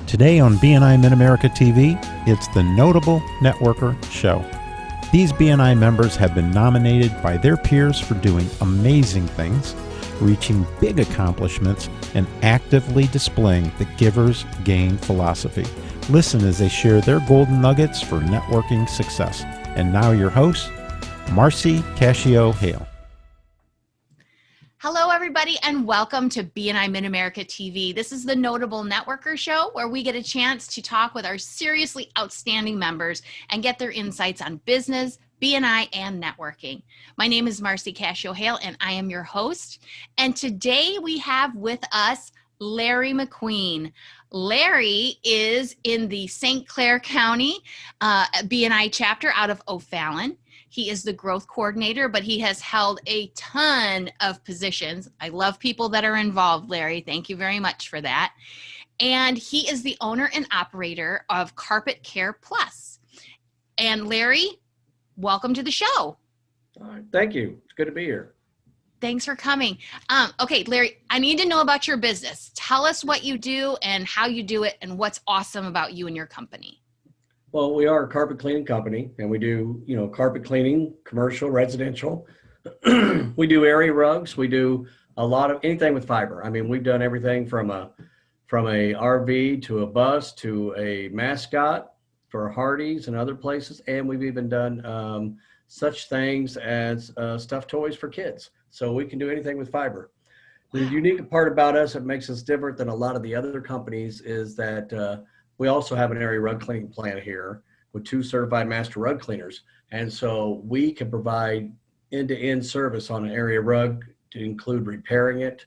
Today on BNI Mid-America TV, it's the Notable Networker Show. These BNI members have been nominated by their peers for doing amazing things, reaching big accomplishments, and actively displaying the giver's gain philosophy. Listen as they share their golden nuggets for networking success. And now your host, Marcy Cascio-Hale. Hello, everybody, and welcome to BNI Mid-America TV. This is the Notable Networker Show, where we get a chance to talk with our seriously outstanding members and get their insights on business, BNI, and networking. My name is Marcy Cascio-Hale, and I am your host. And today we have with us Larry McQueen. Larry is in the St. Clair County BNI chapter out of O'Fallon. He is the growth coordinator, but he has held a ton of positions. I love people that are involved, Larry. Thank you very much for that. And he is the owner and operator of Carpet Care Plus. And Larry, welcome to the show. All right. Thank you. It's good to be here. Thanks for coming. Okay, Larry, I need to know about your business. Tell us what you do and how you do it and what's awesome about you and your company. Well, we are a carpet cleaning company, and we do, carpet cleaning, commercial, residential. We do area rugs. We do a lot of anything with fiber. I mean, we've done everything from a RV to a bus to a mascot for Hardee's and other places, and we've even done such things as stuffed toys for kids. So we can do anything with fiber. The unique part about us that makes us different than a lot of the other companies is that we also have an area rug cleaning plant here with 2 certified master rug cleaners. And so we can provide end-to-end service on an area rug to include repairing it,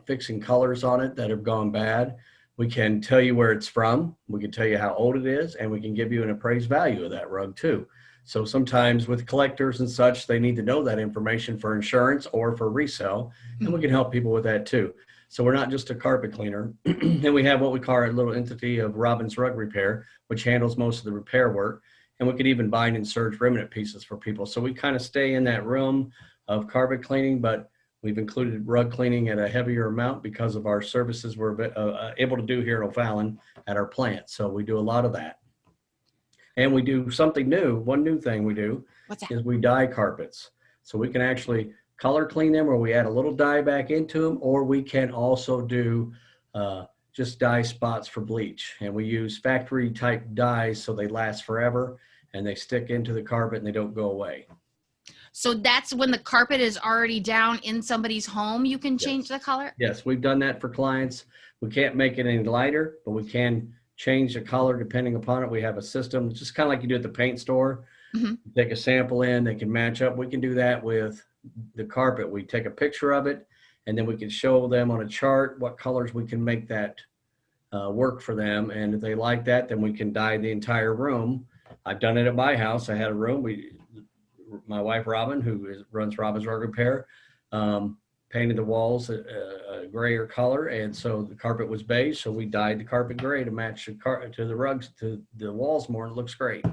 fixing colors on it that have gone bad. We can tell you where it's from. We can tell you how old it is, and we can give you an appraised value of that rug too. So sometimes with collectors and such, they need to know that information for insurance or for resale, and we can help people with that too. So we're not just a carpet cleaner, and we have what we call our little entity of Robin's Rug Repair, which handles most of the repair work, and we could even bind and serge remnant pieces for people. So we kind of stay in that realm of carpet cleaning, but we've included rug cleaning at a heavier amount because of our services we're able to do here in O'Fallon at our plant. So we do a lot of that. And we do something new. One new thing we do is we dye carpets. So we can actually color clean them, or we add a little dye back into them, or we can also do just dye spots for bleach. And we use factory type dyes so they last forever and they stick into the carpet and they don't go away. So that's when the carpet is already down in somebody's home, you can change the color? Yes, we've done that for clients. We can't make it any lighter, but we can change the color depending upon it. We have a system, just kind of like you do at the paint store. Mm-hmm. Take a sample in, they can match up. We can do that with the carpet. We take a picture of it, and then we can show them on a chart what colors we can make that work for them. And if they like that, then we can dye the entire room. I've done it at my house. I had a room. My wife, Robin, who runs Robin's Rug Repair, painted the walls a grayer color, and so the carpet was beige, so we dyed the carpet gray to match to the rugs, to the walls more, and it looks great.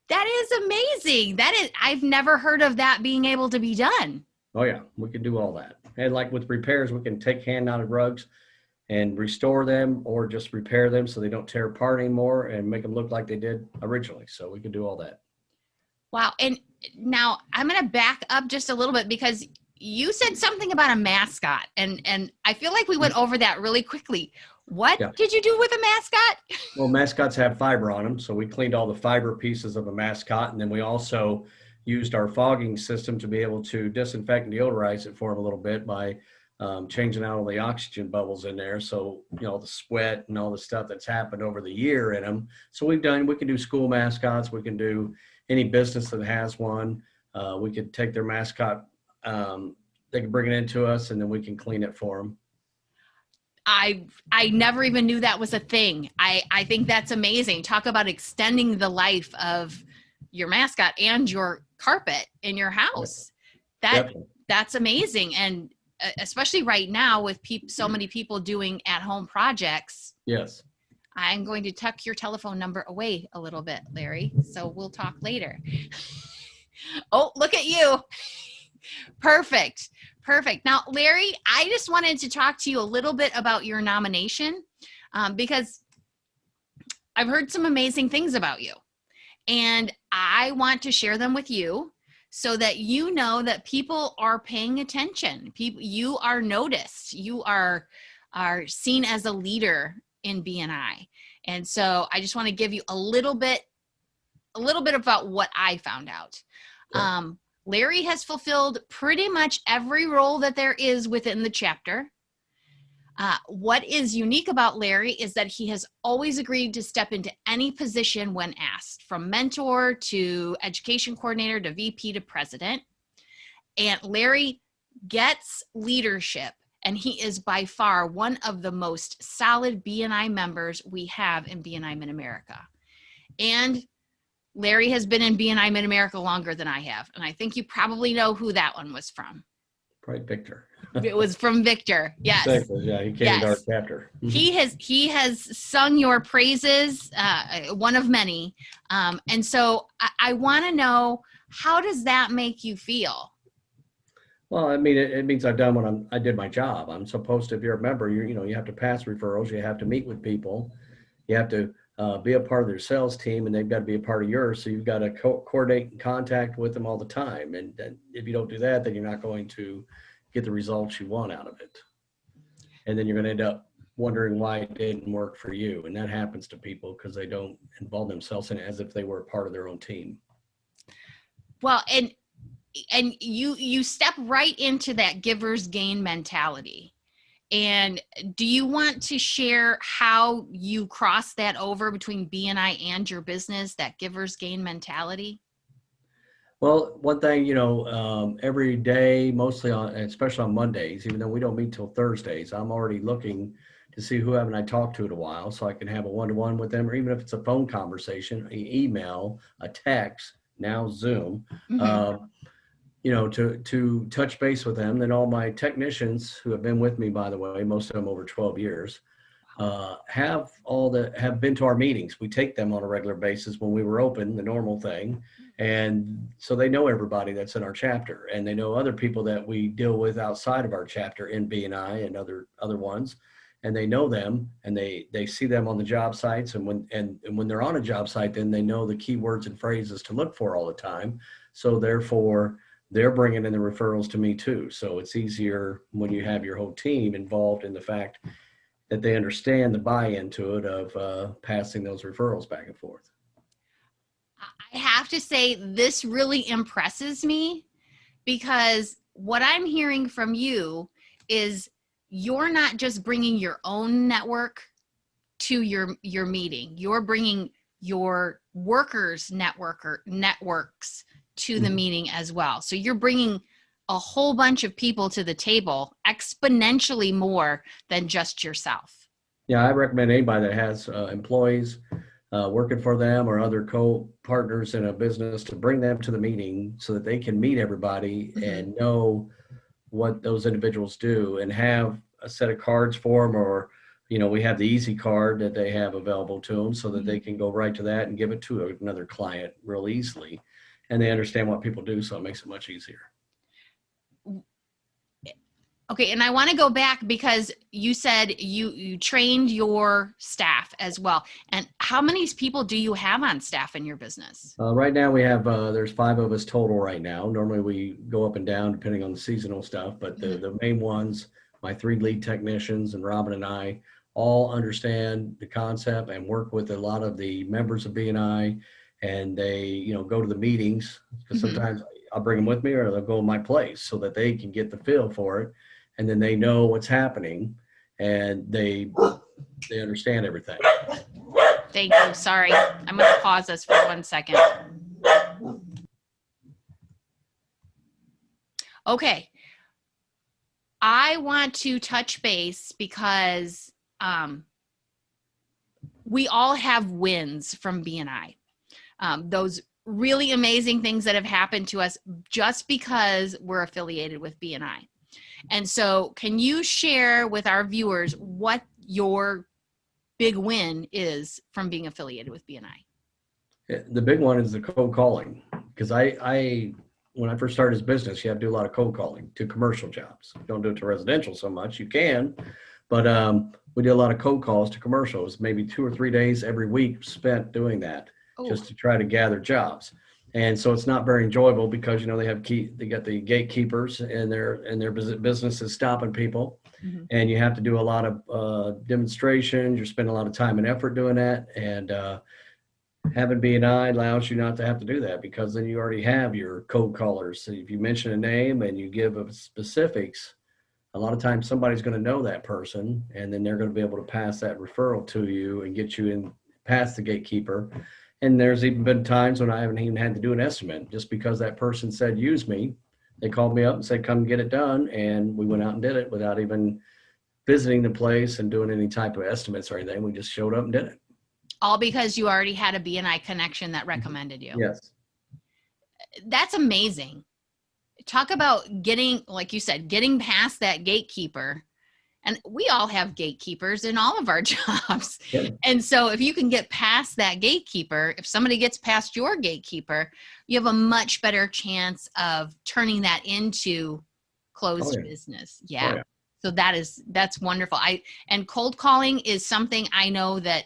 That is amazing. I've never heard of that being able to be done. Oh yeah, we can do all that. And like with repairs, we can take hand-knotted rugs and restore them, or just repair them so they don't tear apart anymore and make them look like they did originally. So we can do all that. Wow. And now I'm going to back up just a little bit, because you said something about a mascot, and I feel like we went over that really quickly. What did you do with a mascot? Well, mascots have fiber on them, so we cleaned all the fiber pieces of a mascot, and then we also used our fogging system to be able to disinfect and deodorize it for them a little bit by changing out all the oxygen bubbles in there. So, the sweat and all the stuff that's happened over the year in them. So we can do school mascots. We can do any business that has one. We could take their mascot, they can bring it into us, and then we can clean it for them. I never even knew that was a thing. I think that's amazing. Talk about extending the life of your mascot and your carpet in your house. That's amazing. And especially right now with so many people doing at-home projects. Yes. I'm going to tuck your telephone number away a little bit, Larry, so we'll talk later. Oh, look at you. Perfect. Now, Larry, I just wanted to talk to you a little bit about your nomination. because I've heard some amazing things about you, and I want to share them with you so that you know that people are paying attention. People, you are noticed. You are seen as a leader in BNI. And so I just want to give you a little bit about what I found out. Okay. Larry has fulfilled pretty much every role that there is within the chapter. What is unique about Larry is that he has always agreed to step into any position when asked, from mentor to education coordinator to VP to president. And Larry gets leadership, and he is by far one of the most solid BNI members we have in BNI Mid-America. And Larry has been in BNI Mid-America longer than I have, and I think you probably know who that one was from. Probably Victor. It was from Victor. Yes. Exactly. Yeah, he came into our chapter. He has sung your praises, one of many. And so I want to know, how does that make you feel? Well, I mean, it means I've done I did my job. I'm supposed to, if you're a member, you have to pass referrals. You have to meet with people. You have to be a part of their sales team, and they've got to be a part of yours. So you've got to coordinate and contact with them all the time. And if you don't do that, then you're not going to get the results you want out of it. And then you're going to end up wondering why it didn't work for you. And that happens to people because they don't involve themselves in it as if they were a part of their own team. Well, and you step right into that giver's gain mentality. And do you want to share how you cross that over between BNI and your business, that giver's gain mentality? Well, one thing, every day, especially on Mondays, even though we don't meet till Thursdays, I'm already looking to see who haven't I talked to in a while, so I can have a one-to-one with them, or even if it's a phone conversation, an email, a text, now Zoom, to touch base with them. Then all my technicians who have been with me, by the way, most of them over 12 years, have been to our meetings. We take them on a regular basis when we were open, the normal thing. And so they know everybody that's in our chapter, and they know other people that we deal with outside of our chapter in BNI and other ones. And they know them, and they see them on the job sites. And when they're on a job site, then they know the key words and phrases to look for all the time. So therefore, they're bringing in the referrals to me too. So it's easier when you have your whole team involved in the fact that they understand the buy-in to it of passing those referrals back and forth. I have to say, this really impresses me, because what I'm hearing from you is you're not just bringing your own network to your meeting. You're bringing your workers' networks to the meeting as well. So you're bringing a whole bunch of people to the table, exponentially more than just yourself. Yeah, I recommend anybody that has employees working for them or other co-partners in a business to bring them to the meeting so that they can meet everybody and know what those individuals do, and have a set of cards for them, or we have the easy card that they have available to them so that they can go right to that and give it to another client real easily, and they understand what people do, so it makes it much easier. Okay, and I want to go back because you said you trained your staff as well. And how many people do you have on staff in your business? Right now we have, there's 5 of us total right now. Normally we go up and down depending on the seasonal stuff, but the main ones, my 3 lead technicians and Robin and I, all understand the concept and work with a lot of the members of BNI, and they, go to the meetings, because sometimes I'll bring them with me or they'll go to my place so that they can get the feel for it. And then they know what's happening, and they understand everything. Thank you. Sorry. I'm going to pause this for 1 second. Okay. I want to touch base because we all have wins from BNI. Those really amazing things that have happened to us just because we're affiliated with BNI. And so can you share with our viewers what your big win is from being affiliated with BNI? The big one is the cold calling, because I when I first started this business, you have to do a lot of cold calling to commercial jobs. Don't do it to residential so much. You can, But we do a lot of cold calls to commercials, maybe 2 or 3 days every week spent doing that, Oh, just to try to gather jobs. And so it's not very enjoyable because, they got the gatekeepers and their business is stopping people. mhm. And you have to do a lot of demonstrations. You spend a lot of time and effort doing that. And having BNI allows you not to have to do that, because then you already have your cold callers. So if you mention a name and you give specifics, a lot of times somebody's going to know that person, and then they're going to be able to pass that referral to you and get you in past the gatekeeper. And there's even been times when I haven't even had to do an estimate, just because that person said, use me. They called me up and said, come get it done. And we went out and did it without even visiting the place and doing any type of estimates or anything. We just showed up and did it. All because you already had a BNI connection that recommended you. Yes. That's amazing. Talk about getting, like you said, getting past that gatekeeper. And we all have gatekeepers in all of our jobs. Yeah. And so if you can get past that gatekeeper, if somebody gets past your gatekeeper, you have a much better chance of turning that into closed business. Yeah. Oh, yeah. So that's wonderful. And cold calling is something I know that,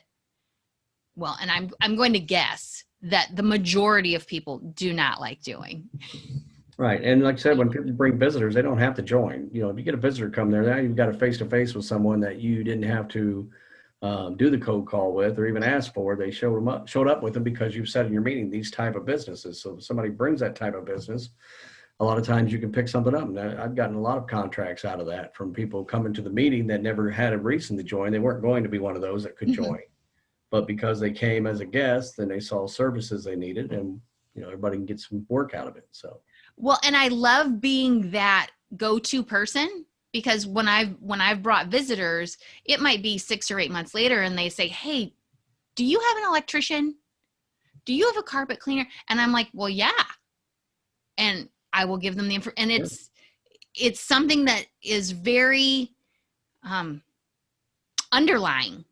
well, and I'm going to guess that the majority of people do not like doing. Right. And like I said, when people bring visitors, they don't have to join. If you get a visitor come there, now you've got a face-to-face with someone that you didn't have to do the cold call with or even ask for. They showed up with them because you've said in your meeting these type of businesses. So if somebody brings that type of business, a lot of times you can pick something up. And I've gotten a lot of contracts out of that from people coming to the meeting that never had a reason to join. They weren't going to be one of those that could join. But because they came as a guest, then they saw services they needed, and everybody can get some work out of it. So. Well, and I love being that go-to person, because when I've brought visitors, it might be 6 or 8 months later and they say, hey, do you have an electrician? Do you have a carpet cleaner? And I'm like, well, yeah. And I will give them the info. And it's something that is very underlying,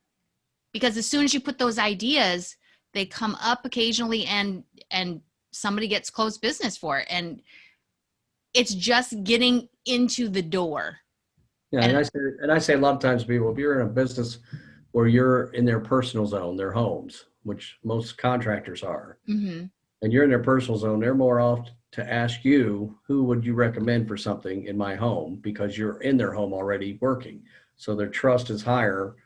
because as soon as you put those ideas, they come up occasionally and somebody gets closed business for it. And it's just getting into the door. Yeah. And I say a lot of times to people, if you're in a business where you're in their personal zone, their homes, which most contractors are, and you're in their personal zone, they're more oft to ask you, who would you recommend for something in my home? Because you're in their home already working. So their trust is higher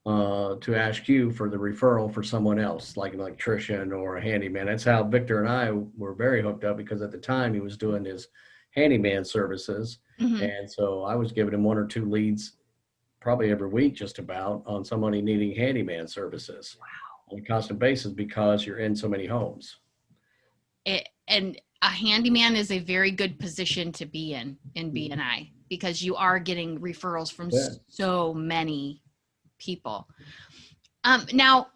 to ask you for the referral for someone else, like an electrician or a handyman. That's how Victor and I were very hooked up, because at the time he was doing his handyman services. And so I was giving him 1 or 2 leads probably every week, just about, on somebody needing handyman services. Wow. On a constant basis, because you're in so many homes. And a handyman is a very good position to be in BNI, because you are getting referrals from so many people. Now,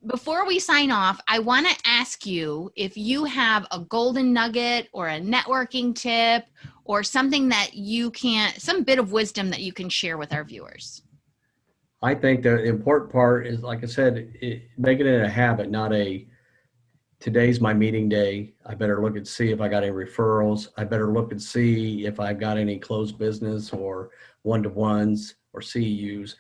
before we sign off, I want to ask you if you have a golden nugget or a networking tip or something that some bit of wisdom that you can share with our viewers. I think the important part is, like I said, making it a habit, not today's my meeting day. I better look and see if I got any referrals. I better look and see if I've got any closed business or one-to-ones or CEUs.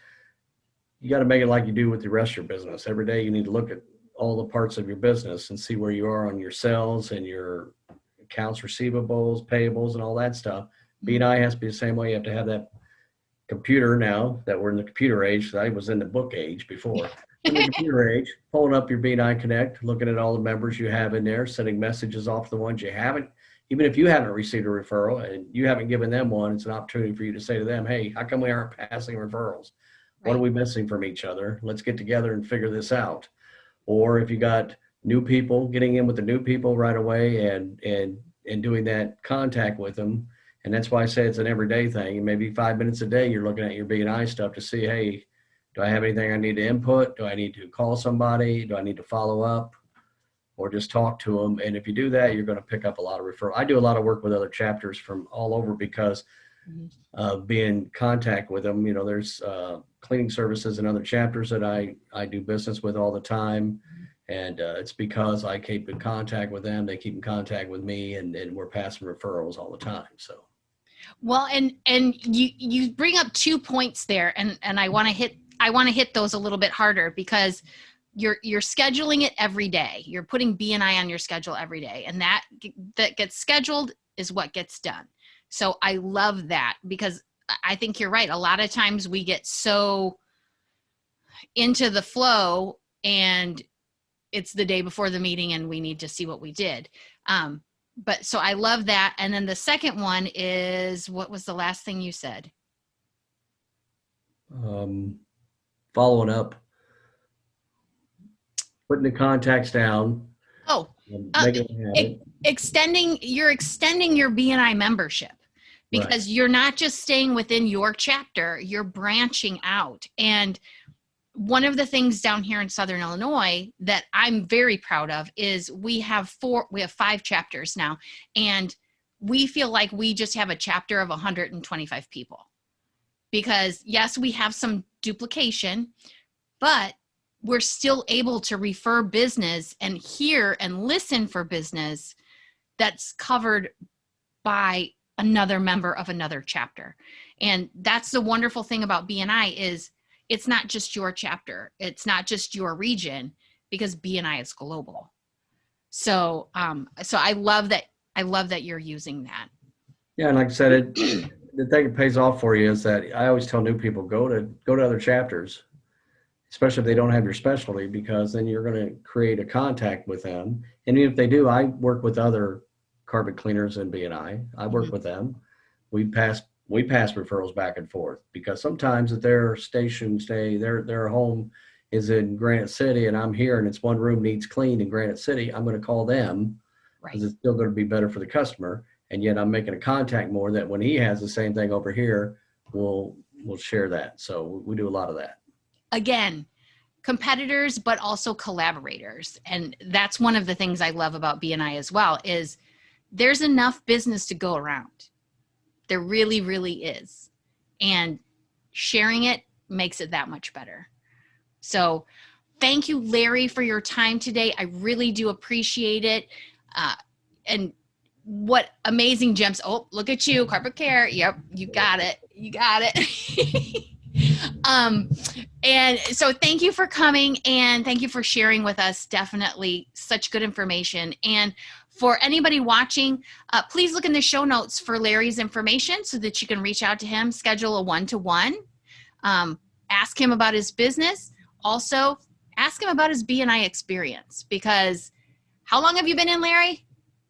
You got to make it like you do with the rest of your business. Every day you need to look at all the parts of your business and see where you are on your sales and your accounts receivables, payables, and all that stuff. BNI has to be the same way. You have to have that computer now that we're in the computer age. I was in the book age before. In the computer age, pulling up your BNI Connect, looking at all the members you have in there, sending messages off the ones you haven't. Even if you haven't received a referral and you haven't given them one, it's an opportunity for you to say to them, hey, how come we aren't passing referrals? What are we missing from each other? Let's get together and figure this out. Or if you got new people, getting in with the new people right away and doing that contact with them. And that's why I say it's an everyday thing. And maybe 5 minutes a day, you're looking at your BNI stuff to see, hey, do I have anything I need to input? Do I need to call somebody? Do I need to follow up? Or just talk to them? And if you do that, you're going to pick up a lot of referrals. I do a lot of work with other chapters from all over because of being in contact with them. There's cleaning services and other chapters that I do business with all the time. And it's because I keep in contact with them. They keep in contact with me, and we're passing referrals all the time. So Well, and you bring up 2 points there, and I want to hit those a little bit harder, because you're scheduling it every day. You're putting BNI on your schedule every day, and that gets scheduled is what gets done. So I love that, because I think you're right. A lot of times we get so into the flow, and it's the day before the meeting and we need to see what we did. But so I love that. And then the second one is, what was the last thing you said? Following up, putting the contacts down. Oh, extending your BNI membership, because Right. you're not just staying within your chapter, you're branching out. And one of the things down here in Southern Illinois that I'm very proud of is we have 5 chapters now, and we feel like we just have a chapter of 125 people, because yes, we have some duplication, but we're still able to refer business and hear and listen for business that's covered by another member of another chapter. And that's the wonderful thing about BNI is it's not just your chapter. It's not just your region, because BNI is global. So, so I love that. I love that you're using that. Yeah. And like I said, the thing that pays off for you is that I always tell new people, go to other chapters, especially if they don't have your specialty, because then you're going to create a contact with them. And even if they do, I work with other carpet cleaners in BNI. I work with them. We pass referrals back and forth, because sometimes if their their home is in Granite City and I'm here and it's one room needs cleaned in Granite City, I'm going to call them, because it's still going to be better for the customer. And yet I'm making a contact more that when he has the same thing over here, we'll share that. So we do a lot of that. Again, competitors, but also collaborators. And that's one of the things I love about BNI as well, is there's enough business to go around. There really, really is. And sharing it makes it that much better. So thank you, Larry, for your time today. I really do appreciate it. And what amazing gems. Oh, look at you, carpet care. Yep, you got it. You got it. And so thank you for coming, and thank you for sharing with us. Definitely such good information. And for anybody watching, please look in the show notes for Larry's information so that you can reach out to him, schedule a one-to-one, ask him about his business. Also, ask him about his BNI experience, because how long have you been in, Larry?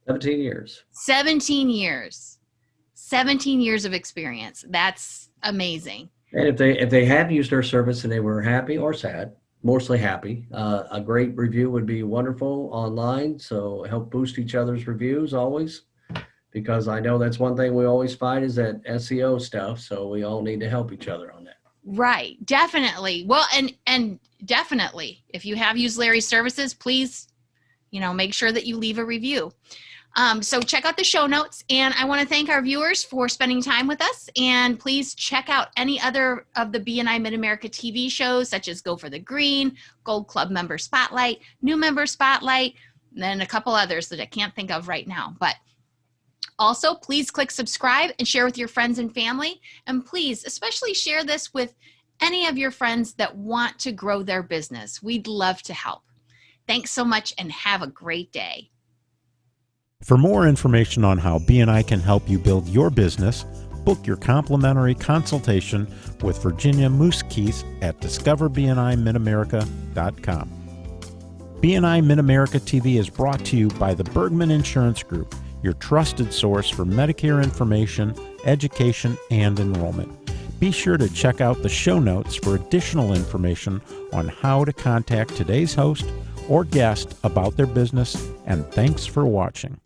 17 years. 17 years. 17 years of experience. That's amazing. And if they have used our service and they were happy or sad, mostly happy, a great review would be wonderful online. So help boost each other's reviews always, because I know that's one thing we always fight is that SEO stuff. So we all need to help each other on that. Right. Definitely. Well, and definitely, if you have used Larry's services, please, make sure that you leave a review. So check out the show notes, and I want to thank our viewers for spending time with us, and please check out any other of the BNI Mid-America TV shows, such as Go for the Green, Gold Club Member Spotlight, New Member Spotlight, and then a couple others that I can't think of right now. But also, please click subscribe and share with your friends and family, and please especially share this with any of your friends that want to grow their business. We'd love to help. Thanks so much, and have a great day. For more information on how BNI can help you build your business, book your complimentary consultation with Virginia Moosekeith at discoverbnimitamerica.com. BNI Mid-America TV is brought to you by the Bergman Insurance Group, your trusted source for Medicare information, education, and enrollment. Be sure to check out the show notes for additional information on how to contact today's host or guest about their business, and thanks for watching.